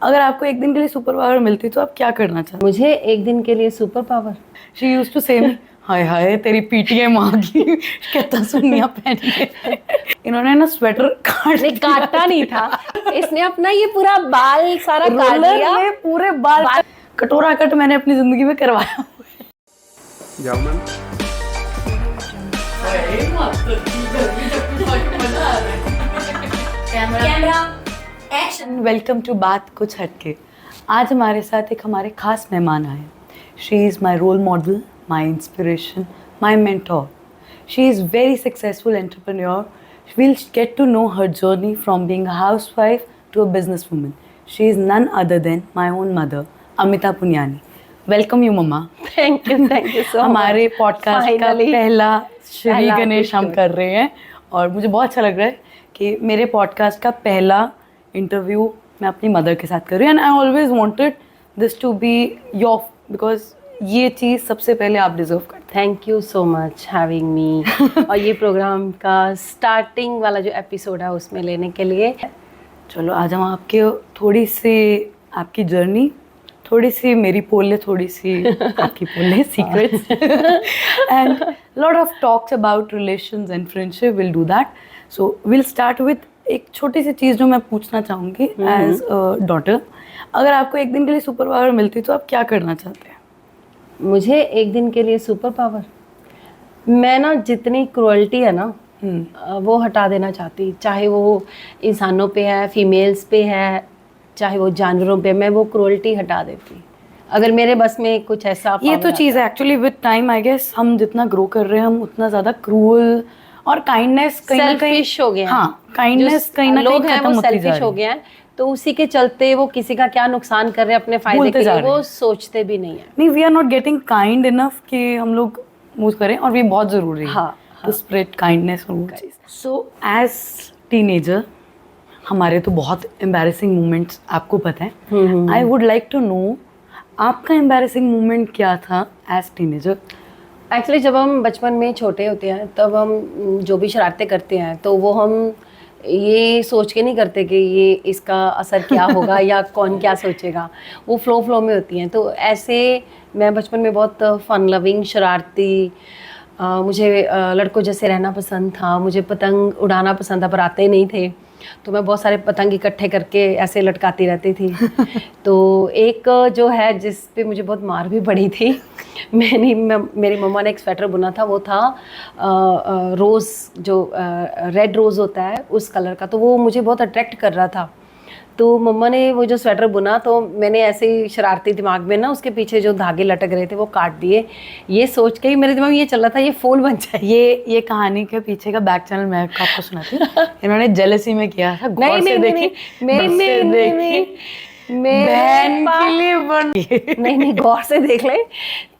अगर आपको एक दिन के लिए सुपर पावर मिलती तो आप क्या करना चाहते? मुझे एक दिन के लिए super power, she used to say me, हाय हाय तेरी पीटीएम माँ की कहता सुनिया पहन के। इन्होंने ना स्वेटर काटा नहीं था, इसने अपना ये पूरा बाल सारा काट लिया। पूरे बाल कटोरा कट मैंने अपनी जिंदगी में करवाया। Camera action. वेलकम टू बात कुछ हटके। आज हमारे साथ एक हमारे खास मेहमान आए। She is my role model, my inspiration, my mentor. She is very successful entrepreneur. We'll get to know her journey from being a housewife to a businesswoman. She is none other than my own mother, Amita Punyani. Welcome you, Mama. Thank you so much. हमारे podcast का पहला श्री गणेश हम कर रहे हैं और मुझे बहुत अच्छा लग रहा है कि मेरे पॉडकास्ट का पहला इंटरव्यू मैं अपनी मदर के साथ कर रही हूँ. And I always wanted this to be your, because ये चीज़ सबसे पहले आप डिजर्व करते हैं. Thank you so much having me और ये प्रोग्राम का स्टार्टिंग वाला जो एपिसोड है उसमें लेने के लिए. चलो आज हम आपके थोड़ी सी आपकी जर्नी, थोड़ी सी मेरी पोले, थोड़ी सी आपकी पोले, secrets and lot of talks about relations and friendship. Will do that. So will start with एक छोटी सी चीज़ जो मैं पूछना चाहूँगी एज डॉटर. अगर आपको एक दिन के लिए सुपर पावर मिलती तो आप क्या करना चाहते हैं? मुझे एक दिन के लिए सुपर पावर, मैं ना जितनी क्रुएल्टी है ना वो हटा देना चाहती. चाहे वो इंसानों पे है, फीमेल्स पे है, चाहे वो जानवरों पे, मैं वो क्रुएल्टी हटा देती अगर मेरे बस में कुछ ऐसा. ये तो चीज़ है actually with time I guess. हम जितना ग्रो कर रहे हैं हम उतना ज़्यादा क्रूअल और काइंडनेस कहीं ना कहीं सेल्फिश हो गया. हाँ, काइंडनेस कहीं ना कहीं खत्म होती जा रही है. सेल्फिश हो गया है तो उसी के चलते वो किसी का क्या नुकसान कर रहे हैं अपने फायदे के लिए वो सोचते भी नहीं है. नहीं, we are not getting kind enough कि हम लोग मूव करें और ये बहुत ज़रूरी है to spread kindness. So as teenager हमारे तो बहुत एम्बैरेसिंग मोमेंट्स आपको पता है. I would like to know आपका एम्बैरेसिंग मोमेंट क्या था एज टीनेजर? एक्चुअली जब हम बचपन में छोटे होते हैं तब हम जो भी शरारतें करते हैं तो वो हम ये सोच के नहीं करते कि ये इसका असर क्या होगा या कौन क्या सोचेगा. वो फ्लो में होती हैं. तो ऐसे मैं बचपन में बहुत फन लविंग, शरारती, मुझे लड़कों जैसे रहना पसंद था. मुझे पतंग उड़ाना पसंद था पर आते नहीं थे तो मैं बहुत सारे पतंग इकट्ठे करके ऐसे लटकाती रहती थी. तो एक जो है जिस पे मुझे बहुत मार भी पड़ी थी, मेरी मम्मा ने एक स्वेटर बुना था. वो था रोज़, जो रेड रोज़ होता है उस कलर का. तो वो मुझे बहुत अट्रैक्ट कर रहा था. तो मम्मा ने वो जो स्वेटर बुना तो मैंने ऐसे ही शरारती दिमाग में ना उसके पीछे जो धागे लटक रहे थे वो काट दिए. ये सोच के ही मेरे दिमाग में ये चल रहा था ये फूल बन जाए. ये कहानी के पीछे का बैक चैनल मैं आपको सुनाती हूँ. इन्होंने जेलसी में किया था. नहीं गौर से देख ले.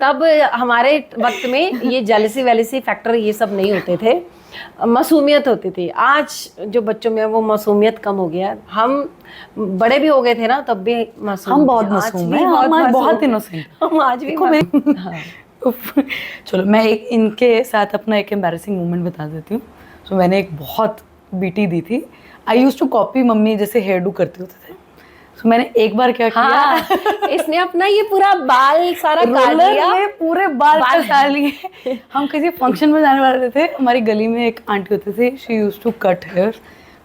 तब हमारे वक्त में ये जेलसी वेलसी फैक्टर ये सब नहीं होते थे, मासूमियत होती थी. आज जो बच्चों में वो मासूमियत कम हो गया. हम बड़े भी हो गए थे ना तब भी मासूम. हम बहुत मासूम हैं, हम बहुत इनोसेंट. हम आज भी चलो मैं एक इनके साथ अपना एक एम्बैरेसिंग मोमेंट बता देती हूँ. सो मैंने एक बहुत बीटी दी थी. I used to copy mummy जैसे हेयर डू करते होते थे. तो मैंने एक बार क्या किया, इसने अपना ये पूरा बाल सारा काट लिया. पूरे बाल काट लिए. हम किसी फंक्शन में जाने वाले थे. हमारी गली में एक आंटी होती थी, she used to cut hair.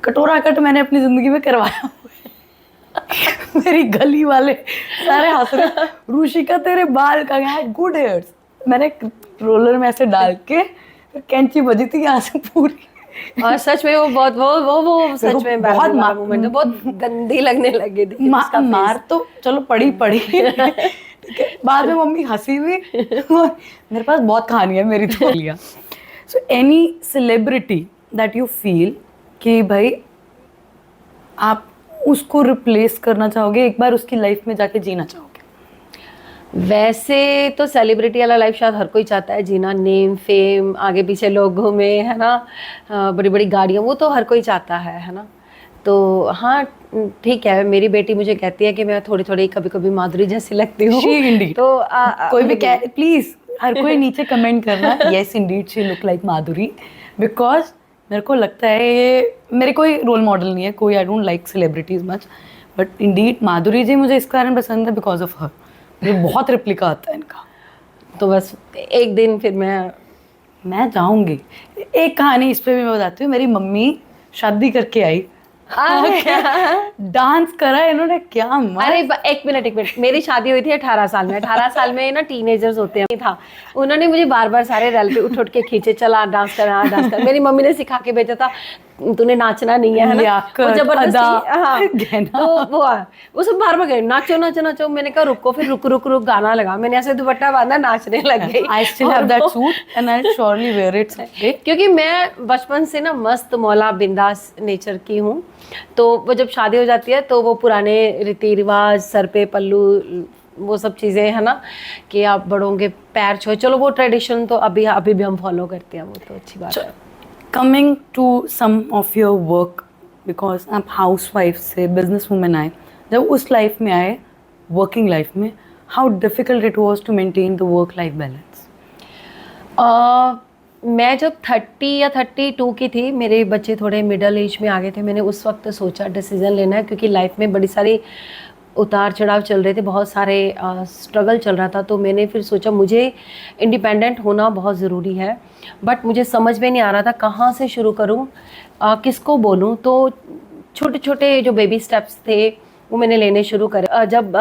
कटोरा कट मैंने अपनी जिंदगी में करवाया. मेरी गली वाले सारे हंस रहे, रुशिका तेरे बाल का है गुड हेयर्स. मैंने रोलर में ऐसे डाल के फिर कैंची बजी थी यहाँ से पूरी. और सच में वो बहुत वो सच में बहुत मोमेंट बहुत गंदी लगने लगी थी. मार तो चलो पड़ी बाद में मम्मी हंसी भी. मेरे पास बहुत कहानी है मेरी तो लिया. So any celebrity that you feel कि भाई आप उसको रिप्लेस करना चाहोगे, एक बार उसकी लाइफ में जाके जीना चाहोगे? वैसे तो सेलिब्रिटी वाला लाइफ शायद हर कोई चाहता है जीना. नेम, फेम, आगे पीछे लोगों में, है ना, बड़ी बड़ी गाड़ियाँ, वो तो हर कोई चाहता है ना. तो हाँ ठीक है. मेरी बेटी मुझे कहती है कि मैं थोड़ी थोड़ी कभी कभी माधुरी जैसी लगती हूँ. तो कोई भी प्लीज हर कोई नीचे कमेंट करना yes Indeed she look like Madhuri. Because मेरे को लगता है ये मेरे कोई रोल मॉडल नहीं है कोई. I don't like celebrities much but indeed Madhuri ji मुझे इस कारण पसंद है बिकॉज ऑफ हर, मुझे बहुत रिप्लिका आता है इनका। तो बस एक दिन फिर मैं जाऊंगी। एक कहानी इस पे भी मैं बताती हूँ। मेरी मम्मी शादी करके आई, डांस करा इन्होंने, क्या अरे एक मिनट, मेरी शादी हुई थी 18 साल में। 18 साल में ना टीनेजर्स होते हैं था, उन्होंने मुझे बार बार सारे रेल पे उठ के खींचे, चला डांस कर। मेरी मम्मी ने सिखा के भेजा था, तूने नाचना नहीं है ना, और जबरदस्ती। हाँ, तो वो सब बार बार गए, नाचो। मैंने कहा रुको, फिर रुक गाना लगा, मैंने ऐसे दुपट्टा बांधा, नाचने लग गई। I still have that suit and I'll surely wear it someday. क्योंकि मैं बचपन से ना मस्त मौला बिंदास नेचर की हूँ, तो वो जब शादी हो जाती है तो वो पुराने रीति रिवाज, सर पे पल्लू, वो सब चीज़ें है ना, कि आप बड़ों के पैर छुए, चलो वो ट्रेडिशन तो अभी भी हम फॉलो करते हैं, वो तो अच्छी बात है। Coming to some of your work, because आप हाउस वाइफ से बिजनेस वूमेन आए, जब उस लाइफ में आए, वर्किंग लाइफ में, how difficult it was to maintain the work life balance? मैं जब 30 या 32 की थी, मेरे बच्चे थोड़े मिडिल एज में आ गए थे, मैंने उस वक्त सोचा डिसीज़न लेना है, क्योंकि लाइफ में बड़ी सारी उतार चढ़ाव चल रहे थे, बहुत सारे स्ट्रगल चल रहा था। तो मैंने फिर सोचा मुझे इंडिपेंडेंट होना बहुत ज़रूरी है, बट मुझे समझ में नहीं आ रहा था कहाँ से शुरू करूँ, किसको बोलूँ। तो छोटे छोटे जो बेबी स्टेप्स थे वो मैंने लेने शुरू करे। जब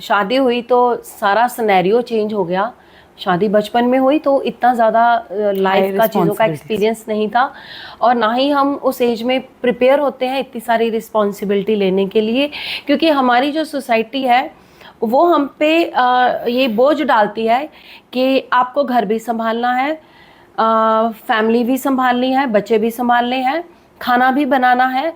शादी हुई तो सारा सिनेरियो चेंज हो गया। शादी बचपन में हुई तो इतना ज़्यादा लाइफ का चीज़ों का एक्सपीरियंस नहीं था, और ना ही हम उस एज में प्रिपेयर होते हैं इतनी सारी रिस्पॉन्सिबिलिटी लेने के लिए, क्योंकि हमारी जो सोसाइटी है वो हम पे ये बोझ डालती है कि आपको घर भी संभालना है, फैमिली भी संभालनी है, बच्चे भी संभालने हैं, खाना भी बनाना है।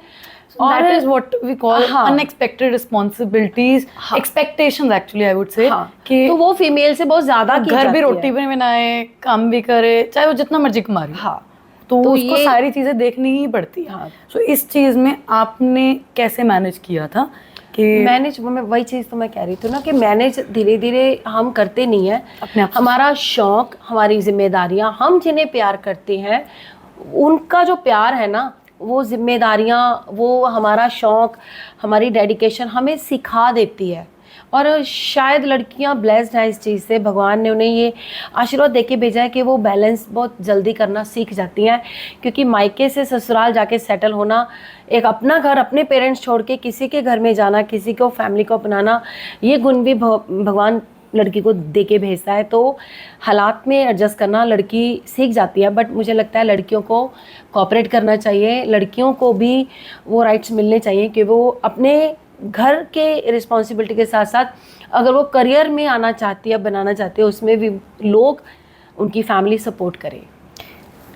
That is what we call unexpected responsibilities, expectations actually I would say, कि तो वो फीमेल से बहुत ज्यादा की घर भी रोटी भी बनाए, काम भी करे, चाहे वो जितना मर्जी कमा रही। हाँ, तो उसको सारी चीजें देखनी ही पड़ती है। So इस चीज में आपने कैसे मैनेज किया था? कि मैनेज, मैं वही चीज़ तो मैं कह रही थी ना कि मैनेज धीरे धीरे हम करते नहीं है अपने आप। हमारा शौक, हमारी जिम्मेदारियां, हम जिन्हें प्यार करते हैं उनका जो प्यार है ना, वो जिम्मेदारियाँ, वो हमारा शौक़, हमारी डेडिकेशन हमें सिखा देती है। और शायद लड़कियां ब्लेस्ड हैं इस चीज़ से, भगवान ने उन्हें ये आशीर्वाद दे के भेजा है कि वो बैलेंस बहुत जल्दी करना सीख जाती हैं। क्योंकि मायके से ससुराल जाके सेटल होना, एक अपना घर, अपने पेरेंट्स छोड़ के किसी के घर में जाना, किसी को फैमिली को अपनाना, ये गुण भी भगवान लड़की को दे के भेजता है। तो हालात में एडजस्ट करना लड़की सीख जाती है। बट मुझे लगता है लड़कियों को कोऑपरेट करना चाहिए, लड़कियों को भी वो राइट्स मिलने चाहिए कि वो अपने घर के रिस्पॉन्सिबिलिटी के साथ साथ अगर वो करियर में आना चाहती है, बनाना चाहती है, उसमें भी लोग, उनकी फैमिली सपोर्ट करे।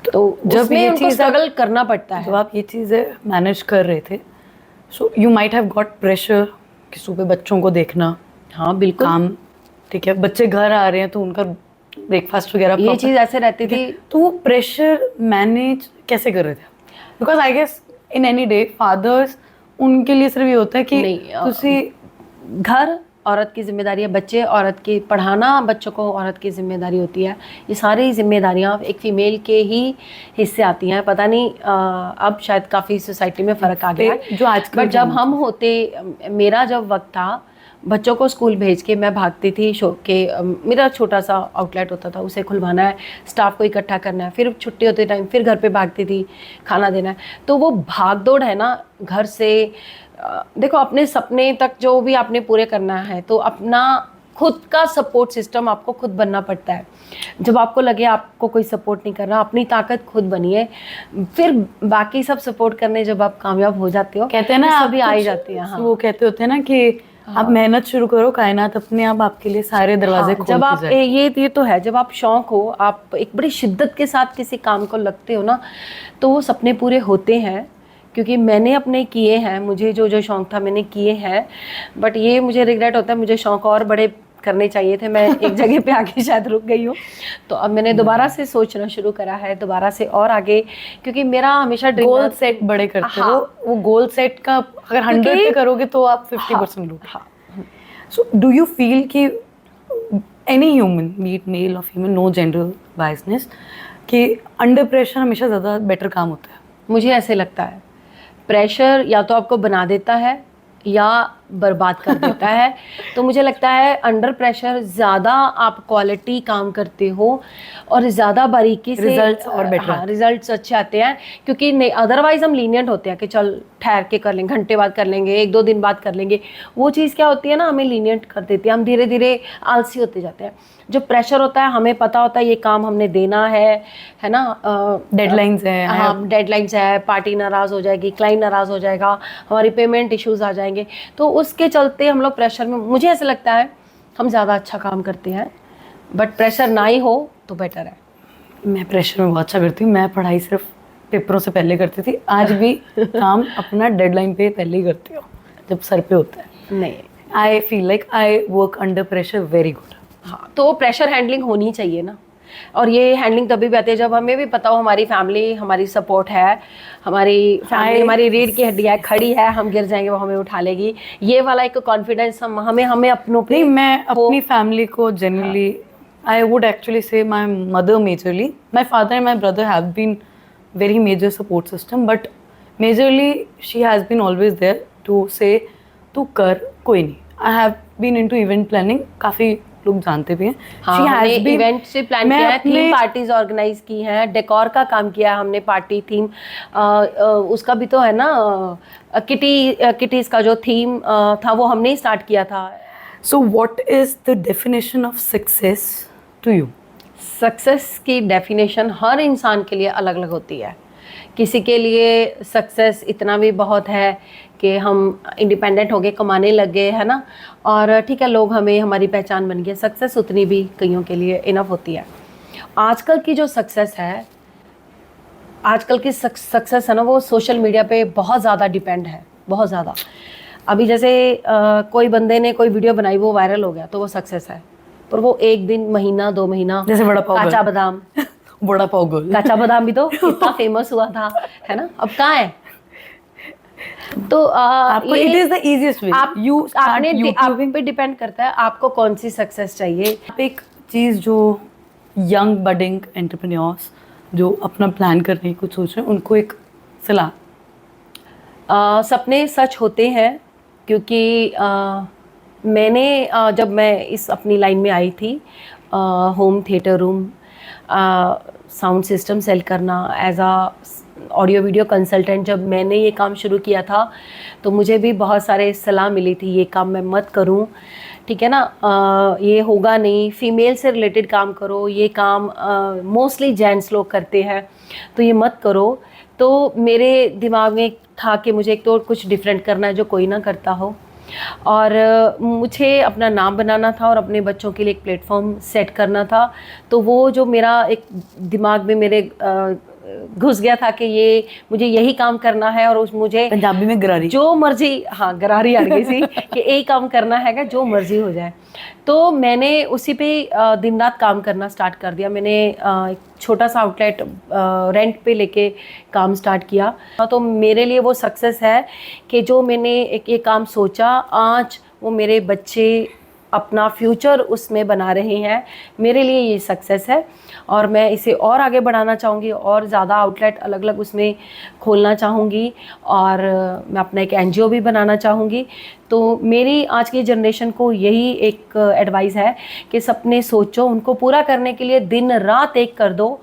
तो जब ये चीज़ स्ट्रगल करना पड़ता है। जब आप ये चीज़ें मैनेज कर रहे थे, so you might have got pressure कि सुबह बच्चों को देखना, हाँ बिल्कुल, काम, ठीक है, बच्चे घर आ रहे हैं तो उनका ब्रेकफास्ट वगैरह, ये चीज़ ऐसे रहती थी। तो वो प्रेशर मैनेज कैसे कर रहे थे? Because I guess in any day fathers, उनके लिए सिर्फ ये होता है कि तुसी घर औरत की जिम्मेदारी है, बच्चे औरत की, पढ़ाना बच्चों को औरत की जिम्मेदारी होती है। ये सारी जिम्मेदारियां एक फ़ीमेल के ही हिस्से आती हैं। पता नहीं अब शायद काफ़ी सोसाइटी में फ़र्क आ गया है जो आज, बट जब हम होते, मेरा जब वक्त था, बच्चों को स्कूल भेज के मैं भागती थी शो के, मेरा छोटा सा आउटलेट होता था, उसे खुलवाना है, स्टाफ को इकट्ठा करना है, फिर छुट्टी होते टाइम फिर घर पे भागती थी, खाना देना है। तो वो भाग दौड़ है ना घर से, देखो अपने सपने तक जो भी आपने पूरे करना है, तो अपना खुद का सपोर्ट सिस्टम आपको खुद बनना पड़ता है। जब आपको लगे आपको कोई सपोर्ट नहीं कर रहा, अपनी ताकत खुद बनिए, फिर बाकी सब सपोर्ट करने जब आप कामयाब हो जाते हो, कहते हैं ना सभी आ ही जाती है। हाँ, वो कहते होते हैं ना कि आप मेहनत शुरू करो, कायनात अपने आप आपके लिए सारे दरवाजे खोलती जब आप ये तो है, जब आप शौक हो, आप एक बड़ी शिद्दत के साथ किसी काम को लगते हो ना, तो वो सपने पूरे होते हैं। क्योंकि मैंने अपने किए हैं, मुझे जो शौक़ था मैंने किए हैं, बट ये मुझे रिग्रेट होता है, मुझे शौक़ और बड़े करने चाहिए थे। मैं एक जगह पे आके शायद रुक गई हूँ, तो अब मैंने दोबारा से सोचना शुरू करा है, दोबारा से और आगे, क्योंकि मेरा हमेशा गोल सेट बड़े करते हो। वो गोल सेट का अगर 100 पे करोगे तो आप 50% लोगे। सो डू यू फील कि any human, be it male और फीमेल, नो जेंडर बायसनेस, कि अंडर प्रेशर हमेशा ज़्यादा बेटर काम होता है? मुझे ऐसे लगता है, प्रेशर या तो आपको बना देता है या बर्बाद कर देता है। तो मुझे लगता है अंडर प्रेशर ज़्यादा आप क्वालिटी काम करते हो और ज़्यादा बारीकी से Results और better हाँ, रिजल्ट्स अच्छे आते हैं, क्योंकि नहीं अदरवाइज हम लीनियंट होते हैं कि चल ठहर के कर लेंगे, घंटे बाद कर लेंगे, 1-2 दिन बाद कर लेंगे। वो चीज़ क्या होती है ना, हमें लीनियंट कर देती है, हम धीरे धीरे आलसी होते जाते हैं। जो प्रेशर होता है, हमें पता होता है ये काम हमने देना है ना, डेडलाइंस है। हाँ डेडलाइंस है, पार्टी नाराज़ हो जाएगी, क्लाइंट नाराज़ हो जाएगा, हमारी पेमेंट इश्यूज आ जाएंगे, तो उसके चलते हम लोग प्रेशर में, मुझे ऐसा लगता है हम ज़्यादा अच्छा काम करते हैं, बट प्रेशर ना ही हो तो बेटर है। मैं प्रेशर में बहुत अच्छा करती हूँ। मैं पढ़ाई सिर्फ पेपरों से पहले करती थी, आज भी काम अपना डेडलाइन पे पहले ही करती हूँ जब सर पे होता है। नहीं, I feel like I work under pressure very good. हाँ तो प्रेशर हैंडलिंग होनी चाहिए ना, और ये हैंडलिंग तभी भी आती है जब हमें भी पता हो हमारी फैमिली हमारी सपोर्ट है, हमारी फैमिली हमारी रीढ़ की हड्डी है, खड़ी है, हम गिर जाएंगे वो हमें उठा लेगी, ये वाला एक कॉन्फिडेंस हमें अपनों पे। नहीं, मैं अपनी फैमिली को generally I would actually say my mother majorly, my father and my brother have been very major support system, but majorly she has been always there to say तू कर, कोई नहीं। I have been into event planning, काफ़ी लोग जानते भी हैं। हाँ, हमने इवेंट से प्लान किया है, थीम पार्टीज ऑर्गेनाइज की हैं, डेकोर का काम किया है हमने, पार्टी थीम उसका भी तो है ना, किटीज का जो थीम था वो हमने ही स्टार्ट किया था। So what is the definition of success to you? Success की डेफिनेशन हर इंसान के लिए अलग अलग होती है। किसी के लिए सक्सेस इतना भी बहुत है कि हम इंडिपेंडेंट हो गए, कमाने लग गए, है ना, और ठीक है लोग हमें, हमारी पहचान बन गई। सक्सेस उतनी भी कईयों के लिए इनफ होती है। आजकल की जो सक्सेस है, आजकल की सक्सेस है ना, वो सोशल मीडिया पे बहुत ज़्यादा डिपेंड है, बहुत ज़्यादा। अभी जैसे कोई बंदे ने कोई वीडियो बनाई, वो वायरल हो गया तो वो सक्सेस है, पर वो 1 दिन, महीना, 2 महीना, जैसे वड़ा पाव, काचा बादाम वड़ा पाव गोल, काचा बादाम भी तो कितना फेमस हुआ था, है ना, अब कहाँ है? तो आपको it is the easiest way, you आप पे डिपेंड करता है आपको कौन सी सक्सेस चाहिए। आप एक चीज़ जो यंग बडिंग एंटरप्रेन्योर्स जो अपना प्लान करने की कुछ सोच रहे हैं, उनको एक सलाह। सपने सच होते हैं, क्योंकि मैंने जब मैं इस अपनी लाइन में आई थी, home theatre room, sound system sale करना, as a audio video consultant, जब मैंने ये काम शुरू किया था तो मुझे भी बहुत सारे सलाह मिली थी, ये काम मैं मत करूं, ठीक है ना, ये होगा नहीं, फीमेल से रिलेटेड काम करो, ये काम मोस्टली जेंट्स लोग करते हैं तो ये मत करो। तो मेरे दिमाग में था कि मुझे एक तो कुछ डिफरेंट करना है जो कोई ना करता हो, और मुझे अपना नाम बनाना था और अपने बच्चों के लिए एक प्लेटफॉर्म सेट करना था। तो वो जो मेरा एक दिमाग में मेरे घुस गया था कि ये मुझे यही काम करना है, और उस मुझे पंजाबी में गरारी, जो मर्जी, हाँ गरारी आ गई थी कि यही काम करना है, जो मर्जी हो जाए। तो मैंने उसी पे दिन रात काम करना स्टार्ट कर दिया। मैंने एक छोटा सा आउटलेट रेंट पे लेके काम स्टार्ट किया। तो मेरे लिए वो सक्सेस है कि जो मैंने एक ये काम सोचा, आज वो मेरे बच्चे अपना फ्यूचर उसमें बना रहे हैं, मेरे लिए ये सक्सेस है। और मैं इसे और आगे बढ़ाना चाहूँगी, और ज़्यादा आउटलेट अलग अलग उसमें खोलना चाहूँगी, और मैं अपना एक NGO भी बनाना चाहूँगी। तो मेरी आज की जनरेशन को यही एक एडवाइस है कि सपने सोचो, उनको पूरा करने के लिए दिन रात एक कर दो,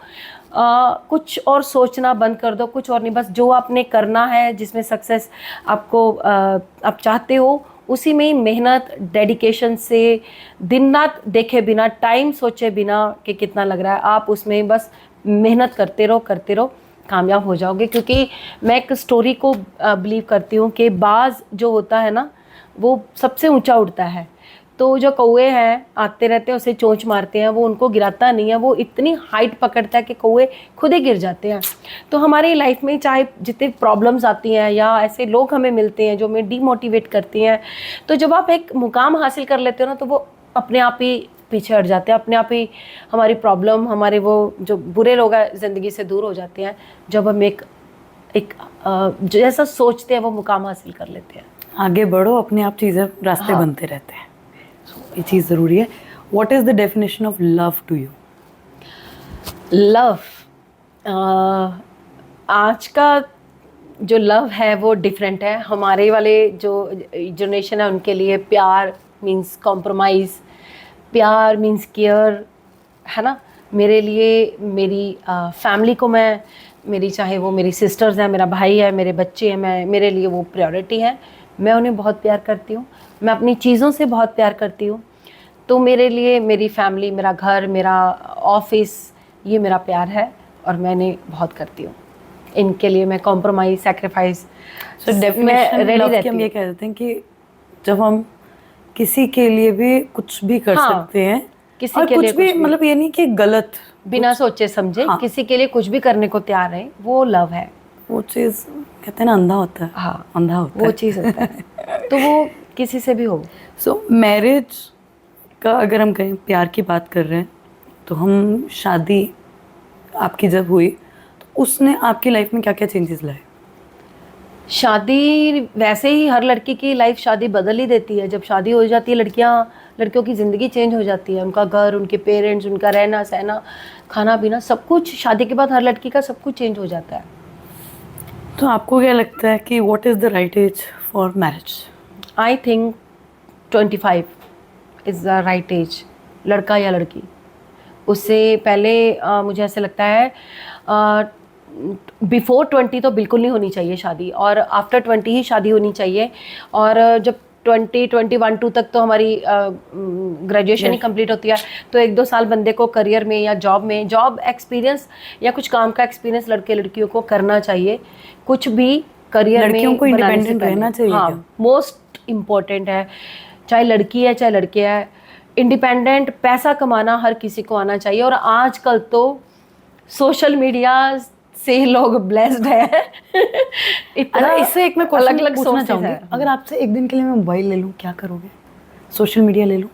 कुछ और सोचना बंद कर दो, कुछ और नहीं, बस जो आपने करना है, जिसमें सक्सेस आपको आप चाहते हो, उसी में ही मेहनत, डेडिकेशन से, दिन रात देखे बिना, टाइम सोचे बिना कि कितना लग रहा है, आप उसमें बस मेहनत करते रहो, कामयाब हो जाओगे। क्योंकि मैं एक स्टोरी को बिलीव करती हूँ कि बाज जो होता है ना, वो सबसे ऊंचा उड़ता है। तो जो कौवे हैं आते रहते हैं, उसे चोंच मारते हैं, वो उनको गिराता नहीं है, वो इतनी हाइट पकड़ता है कि कौवे खुद ही गिर जाते हैं। तो हमारी लाइफ में चाहे जितनी प्रॉब्लम्स आती हैं या ऐसे लोग हमें मिलते हैं जो हमें डीमोटिवेट करती हैं, तो जब आप एक मुकाम हासिल कर लेते हो ना, तो वो अपने आप ही पीछे हट जाते हैं, अपने आप ही हमारी प्रॉब्लम, हमारे वो जो बुरे लोग हैं ज़िंदगी से दूर हो जाते हैं, जब हम एक जैसा सोचते हैं वो मुकाम हासिल कर लेते हैं। आगे बढ़ो, अपने आप चीज़ें रास्ते बनते रहते हैं, ये चीज़ ज़रूरी है। What is the definition of love to you? Love आज का जो लव है वो डिफरेंट है। हमारे वाले जो जनरेशन है उनके लिए प्यार मीन्स कॉम्प्रोमाइज़, प्यार मीन्स केयर, है ना। मेरे लिए मेरी फैमिली को मैं, मेरी चाहे वो मेरी सिस्टर्स हैं, मेरा भाई है, मेरे बच्चे हैं, मैं, मेरे लिए वो प्रायोरिटी है। मैं उन्हें बहुत प्यार करती हूँ, मैं अपनी चीज़ों से बहुत प्यार करती हूँ। तो मेरे लिए मेरी फैमिली, मेरा घर, मेरा ऑफिस, ये मेरा प्यार है और मैं इन्हें बहुत करती हूँ। इनके लिए मैं compromise, sacrifice, So definition ready love की रहती हम हूँ। ये कह देते हैं कि जब हम किसी के लिए भी कुछ भी कर हाँ, सकते हैं, किसी और के कुछ लिए भी कुछ भी। मतलब ये नहीं कि गलत, बिना सोचे समझे हाँ। किसी के लिए कुछ भी करने को तैयार है, वो लव है। वो चीज़ कहते हैं ना अंधा होता है, हाँ, अंधा होता वो है। चीज़ होता है। तो वो किसी से भी हो। सो मैरिज का अगर हम कहें, प्यार की बात कर रहे हैं, तो हम शादी आपकी जब हुई तो उसने आपकी लाइफ में क्या क्या चेंजेस लाए? शादी वैसे ही हर लड़की की लाइफ शादी बदल ही देती है। जब शादी हो जाती है लड़कियों की ज़िंदगी चेंज हो जाती है। उनका घर, उनके पेरेंट्स, उनका रहना सहना, खाना पीना, सब कुछ शादी के बाद हर लड़की का सब कुछ चेंज हो जाता है। तो आपको क्या लगता है कि what is the right age for marriage? I think 25 is the right age, लड़का या लड़की। उससे पहले मुझे ऐसे लगता है बिफोर 20 तो बिल्कुल नहीं होनी चाहिए शादी, और आफ्टर 20 ही शादी होनी चाहिए। और जब 21 तक तो हमारी ग्रेजुएशन ही कंप्लीट होती है, तो 1-2 साल बंदे को करियर में या जॉब एक्सपीरियंस या कुछ काम का एक्सपीरियंस लड़के लड़कियों को करना चाहिए। कुछ भी करियर में लड़कियों को बनाने से इंडिपेंडेंट पहले। रहना चाहिए हाँ, क्या? मोस्ट इम्पोर्टेंट है, चाहे लड़की है चाहे लड़के है। इंडिपेंडेंट पैसा कमाना हर किसी को आना चाहिए। और आजकल तो सोशल मीडिया से लोग ब्लेस्ड है। इतना इससे एक मैं अलग क्वेश्चन अलग पूछना सोर्सेज चाहूँगी, है। अगर आपसे एक दिन के लिए मैं मोबाइल ले लूँ क्या करोगे? सोशल मीडिया ले लूँ?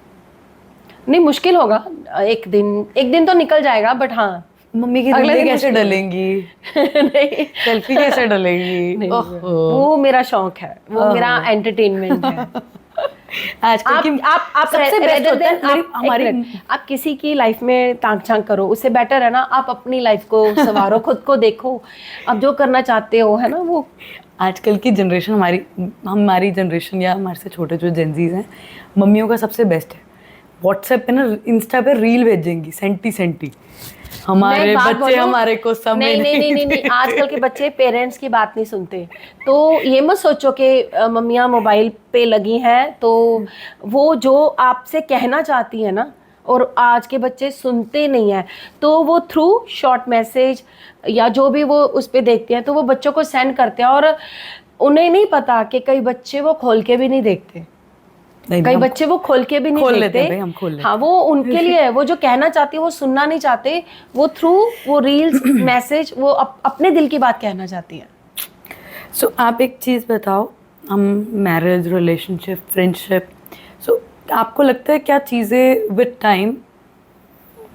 नहीं, मुश्किल होगा। एक दिन तो निकल जाएगा, बट हाँ मम्मी की अगले जिंदगी दिन कैसे मुश्किल डलेंगी? नहीं, सेल्फी कैसे डलेगी? नहीं, ओहो। वो मेरा शौक है, वो मेरा ओहो। एंटरटेनमेंट है। आजकल की आप सबसे बेस्ट rather होता है than हमारी आप किसी की लाइफ में ताक झांक करो, उससे बेटर है ना आप अपनी लाइफ को संवारो, खुद को देखो, अब जो करना चाहते हो, है ना। वो आजकल की जनरेशन, हमारी जनरेशन या हमारे से छोटे जो जेंजीज हैं, मम्मियों का सबसे बेस्ट है व्हाट्सएप पे ना, इंस्टा पे रील भेजेंगी सेंटी मैं हमारे एक बात बच्चे बोलूं? हमारे को समय नहीं, देते। आजकल के बच्चे पेरेंट्स की बात नहीं सुनते। तो ये मत सोचो कि मम्मियाँ मोबाइल पे लगी हैं तो वो जो आपसे कहना चाहती है ना, और आज के बच्चे सुनते नहीं हैं, तो वो थ्रू शॉर्ट मैसेज या जो भी वो उस पर देखते हैं तो वो बच्चों को सेंड करते हैं। और उन्हें नहीं पता कि कई बच्चे वो खोल के भी नहीं देखते, कई बच्चे वो खोल के भी नहीं खोल देखते। लेते हैं भाई, हम खोल लेते हाँ, वो उनके लिए है, वो जो कहना चाहती है वो सुनना नहीं चाहते, वो थ्रू वो रील्स मैसेज वो अपने दिल की बात कहना चाहती है। सो आप एक चीज़ बताओ, हम मैरिज, रिलेशनशिप, फ्रेंडशिप, सो आपको लगता है क्या चीज़ें विद टाइम,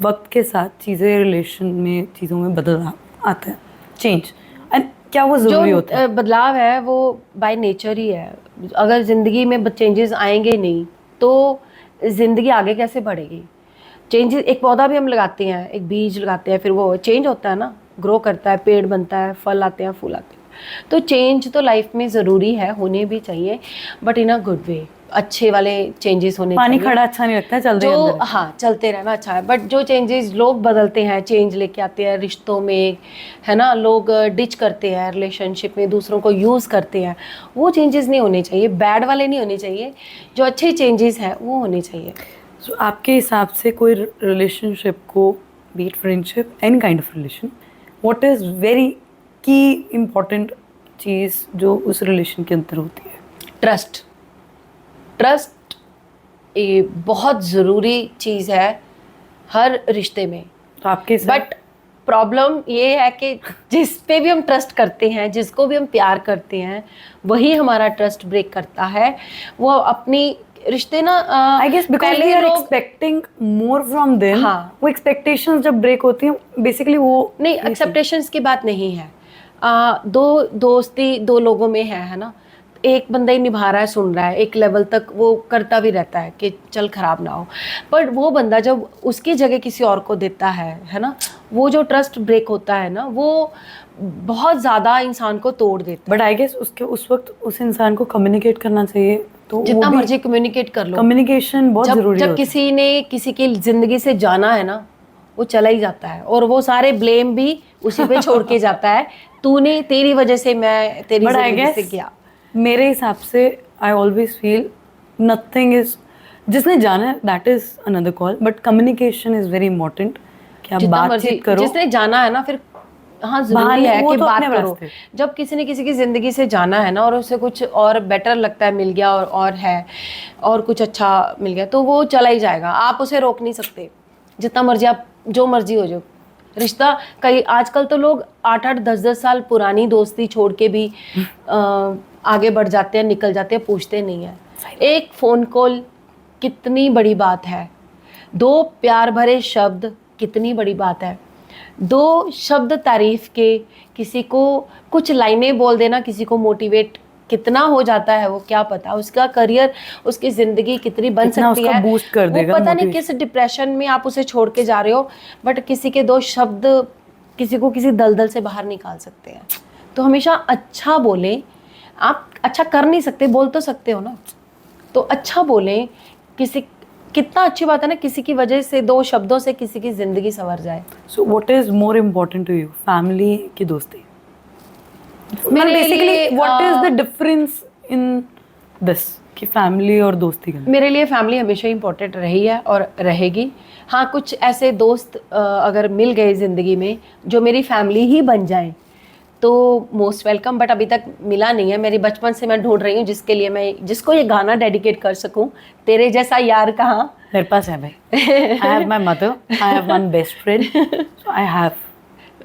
वक्त के साथ चीज़ें रिलेशन में, चीज़ों में बदल आता है, चेंज, एंड क्या वो ज़रूरी होता है? बदलाव है वो बाय नेचर ही है। अगर ज़िंदगी में चेंजेस आएंगे नहीं तो ज़िंदगी आगे कैसे बढ़ेगी? चेंजेस, एक पौधा भी हम लगाते हैं, एक बीज लगाते हैं, फिर वो चेंज होता है ना, ग्रो करता है, पेड़ बनता है, फल आते हैं, फूल आते हैं। तो चेंज तो लाइफ में ज़रूरी है, होने भी चाहिए, but in a good way, अच्छे वाले चेंजेस होने पानी चाहिए। खड़ा अच्छा नहीं लगता है, चलते जो अंदर। हाँ, चलते रहना अच्छा है, बट जो चेंजेस लोग बदलते हैं, चेंज लेके आते हैं रिश्तों में, है ना, लोग डिच करते हैं रिलेशनशिप में, दूसरों को यूज़ करते हैं, वो चेंजेस नहीं होने चाहिए, बैड वाले नहीं होने चाहिए। जो अच्छे चेंजेस हैं वो होने चाहिए। सो आपके हिसाब से कोई रिलेशनशिप को, B it friendship, any kind of relation, what is very की इम्पोर्टेंट चीज़ जो उस रिलेशन के अंदर होती है? ट्रस्ट ये बहुत ज़रूरी चीज़ है हर रिश्ते में। तो आपके बट प्रॉब्लम ये है कि जिस पे भी हम ट्रस्ट करते हैं, जिसको भी हम प्यार करते हैं, वही हमारा ट्रस्ट ब्रेक करता है। वो अपनी रिश्ते ना I guess because we are expecting more from them. हाँ, वो एक्सपेक्टेशंस जब ब्रेक होती हैं बेसिकली वो नहीं, एक्सेप्टेशंस की बात नहीं है। दो दोस्ती दो लोगों में है ना, एक बंदा ही निभा रहा है, सुन रहा है, एक लेवल तक वो करता भी रहता है कि चल खराब ना हो, पर वो बंदा जब उसकी जगह किसी और को देता है ना, वो जो ट्रस्ट ब्रेक होता है ना, वो बहुत ज़्यादा इंसान को तोड़ देता बट आई गेस उसके उस वक्त उस इंसान को कम्युनिकेट करना चाहिए, तो है। जितना मर्जी कम्युनिकेट कर लो, कम्युनिकेशन बहुत जब जरूरी जब होता है। किसी ने किसी की ज़िंदगी से जाना है ना, वो चला ही जाता है, और वो सारे ब्लेम भी उसी पे छोड़ के जाता है, तूने, तेरी वजह से मैं तेरी बट आई ज़िंदगी से गेस गया। मेरे हिसाब से I always feel nothing is, जिसने जाना है that is another call, but communication is very important कि आप जितना मर्जी, बातचीत करो। जिसने जाना है ना, फिर हाँ जरूरी बहाने- है वो कि तो बात अपने करो। रास्ते। जब किसी ने किसी की जिंदगी से जाना है ना, और उसे कुछ और बेटर लगता है, मिल गया और है, और कुछ अच्छा मिल गया, तो वो चला ही जाएगा, आप उसे रोक नहीं सकते, जितना मर्जी आप जो मर्जी हो जाओ। रिश्ता कई आजकल तो लोग 8-8 10-10 साल पुरानी दोस्ती छोड़ के भी आगे बढ़ जाते हैं, निकल जाते हैं, पूछते नहीं है। एक फ़ोन कॉल कितनी बड़ी बात है, 2 प्यार भरे शब्द कितनी बड़ी बात है, 2 शब्द तारीफ के, किसी को कुछ लाइनें बोल देना, किसी को मोटिवेट कितना हो जाता है, वो क्या पता उसका करियर, उसकी ज़िंदगी कितनी बन कितना सकती उसका है। boost कर वो देगा, पता नहीं motivation। किस डिप्रेशन में आप उसे छोड़ के जा रहे हो, बट किसी के 2 शब्द किसी को किसी दलदल से बाहर निकाल सकते हैं। तो हमेशा अच्छा बोलें। आप अच्छा कर नहीं सकते, बोल तो सकते हो ना, तो अच्छा बोलें। किसी, कितना अच्छी बात है ना, किसी की वजह से 2 शब्दों से किसी की ज़िंदगी संवर जाए। So what is more important to you, family की दोस्ती? मेरे बेसिकली लिए, what is the difference in this कि फैमिली और दोस्ती का? मेरे लिए फैमिली हमेशा इम्पोर्टेंट रही है और रहेगी। हाँ, कुछ ऐसे दोस्त अगर मिल गए ज़िंदगी में जो मेरी फैमिली ही बन जाएं, तो मोस्ट वेलकम, बट अभी तक मिला नहीं है। मेरी बचपन से मैं ढूंढ रही हूँ जिसके लिए मैं, जिसको ये गाना डेडिकेट कर सकूँ, तेरे जैसा यार कहाँ। मेरे पास है भाई। I have my mother, I have one best friend, so I have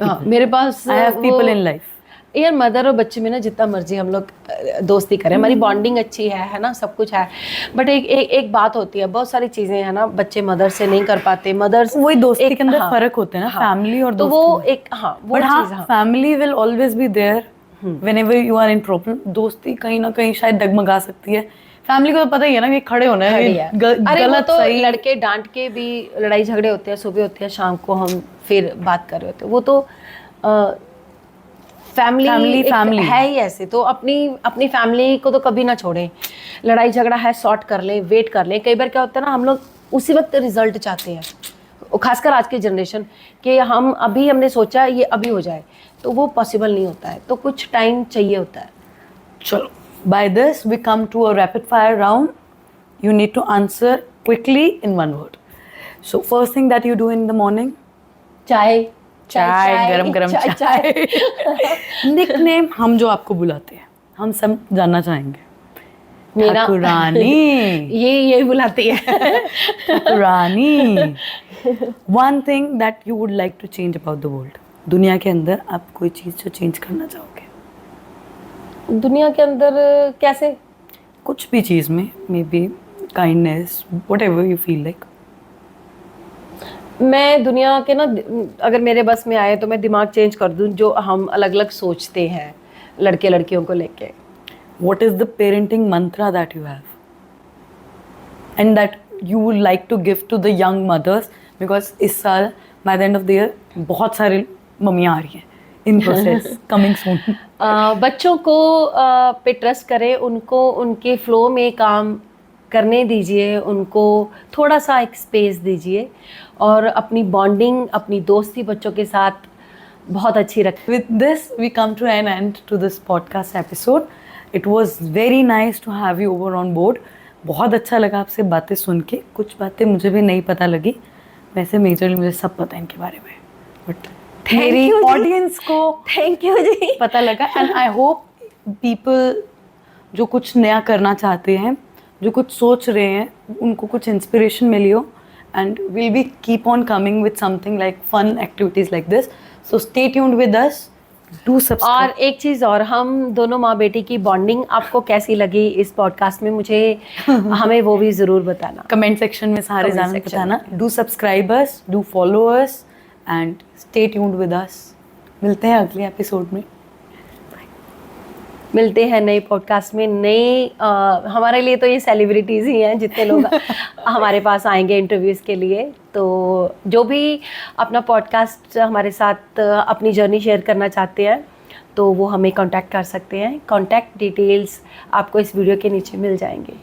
हाँ, मेरे पास I have people in life. यार मदर और बच्चे में ना जितना मर्जी हम लोग दोस्ती करें, हमारी बॉन्डिंग अच्छी है ना, सब कुछ है, बट एक बात होती है, बहुत सारी चीज़ें हैं ना, बच्चे मदर से नहीं कर पाते। मदर्स वही दोस्ती के अंदर हाँ, फर्क होते हैं ना, हाँ, फैमिली और तो दोस्ती वो में। एक हाँ, वो बट चीज़ हाँ, family will always be there whenever you are in problem. दोस्ती कहीं ना कहीं शायद डगमगा सकती है। फैमिली को तो पता ही है ना कि खड़े होना है, खड़ी है। अरे वो गलत तो सही। लड़के डांट के भी, लड़ाई झगड़े होते हैं, सुबह होते हैं, शाम को हम फिर बात कर रहे होते हैं, वो तो फैमिली है ही ऐसे। तो अपनी फैमिली को तो कभी ना छोड़ें। लड़ाई झगड़ा है, सॉर्ट कर लें, वेट कर लें। कई बार क्या होता है ना, हम लोग उसी वक्त रिजल्ट चाहते हैं, खासकर आज की जनरेशन, कि हमने सोचा ये अभी हो जाए, तो वो पॉसिबल नहीं होता है, तो कुछ टाइम चाहिए होता है। चलो, by this we come to a rapid fire round. You need to answer quickly in one word. So first thing that you do in the morning? चाय, गरम गरम चाय। निकनेम हम जो आपको बुलाते हैं, हम सब जानना चाहेंगे। मेरा ठाकुरानी। ये बुलाती है। Thakurani. One thing that you would like to change about the world. दुनिया के अंदर आप कोई चीज़ जो चेंज करना चाहोगे? दुनिया के अंदर कैसे? कुछ भी चीज़ में, may be kindness, whatever you feel like. मैं दुनिया के ना, अगर मेरे बस में आए तो मैं दिमाग चेंज कर दूं, जो हम अलग अलग सोचते हैं लड़के लड़कियों को लेके। What is the parenting mantra that you have? And that you would like to give to the young mothers? Because इस साल by the end of the year बहुत सारी मम्मियाँ आ रही हैं in process, coming soon. बच्चों को पे ट्रस्ट करें, उनको उनके फ्लो में काम करने दीजिए, उनको थोड़ा सा एक स्पेस दीजिए, और अपनी बॉन्डिंग, अपनी दोस्ती बच्चों के साथ बहुत अच्छी रखें। With this, we come to an end to this podcast episode. It was very nice to have you over on board. बहुत अच्छा लगा आपसे बातें सुन के। कुछ बातें मुझे भी नहीं पता लगी, वैसे मेजरली मुझे सब पता है इनके बारे में, बट मेरी ऑडियंस को थैंक यू जी पता लगा। एंड आई होप पीपल जो कुछ नया करना चाहते हैं, जो कुछ सोच रहे हैं, उनको कुछ इंस्पिरेशन मिली हो, and will be keep on coming with something like fun activities like this. So stay tuned with us, do subscribe. और एक चीज़ और, हम दोनों माँ बेटी की बॉन्डिंग आपको कैसी लगी इस पॉडकास्ट में, मुझे हमें वो भी ज़रूर बताना कमेंट सेक्शन में सारे Comment जान section बताना। Do subscribe us, do follow us, and stay tuned with अस। मिलते हैं अगले एपिसोड में। मिलते हैं नए पॉडकास्ट में, नए हमारे लिए तो ये सेलिब्रिटीज़ ही हैं जितने लोग हमारे पास आएंगे इंटरव्यूज़ के लिए। तो जो भी अपना पॉडकास्ट हमारे साथ अपनी जर्नी शेयर करना चाहते हैं तो वो हमें कांटेक्ट कर सकते हैं। कांटेक्ट डिटेल्स आपको इस वीडियो के नीचे मिल जाएंगे।